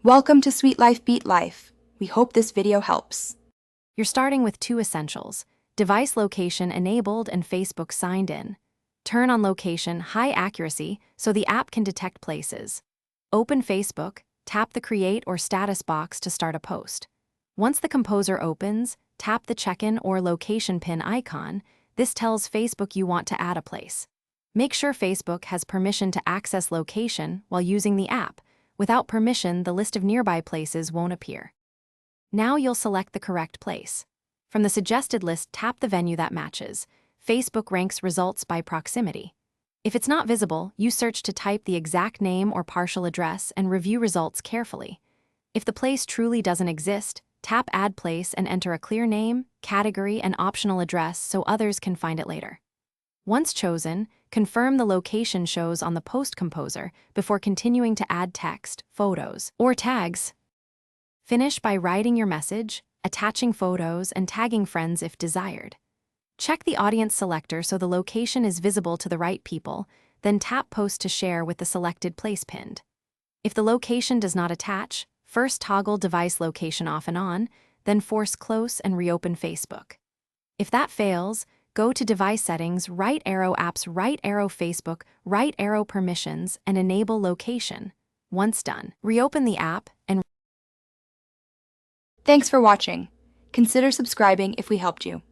Welcome to Sweet Life Beat Life. We hope this video helps. You're starting with two essentials: device location enabled and Facebook signed in. Turn on location high accuracy so the app can detect places. Open Facebook, tap the create or status box to start a post. Once the composer opens, tap the check-in or location pin icon. This tells Facebook you want to add a place. Make sure Facebook has permission to access location while using the app. Without permission, the list of nearby places won't appear. Now you'll select the correct place. From the suggested list, tap the venue that matches. Facebook ranks results by proximity. If it's not visible, you search to type the exact name or partial address and review results carefully. If the place truly doesn't exist, tap Add Place and enter a clear name, category, and optional address so others can find it later. Once chosen, confirm the location shows on the post composer before continuing to add text, photos, or tags. Finish by writing your message, attaching photos, and tagging friends if desired. Check the audience selector so the location is visible to the right people, then tap Post to share with the selected place pinned. If the location does not attach, first toggle device location off and on, then force close and reopen Facebook. If that fails, go to Device Settings, right arrow Apps, right arrow Facebook, right arrow Permissions, and enable location. Once done, reopen the app and Thanks for watching. Consider subscribing if we helped you.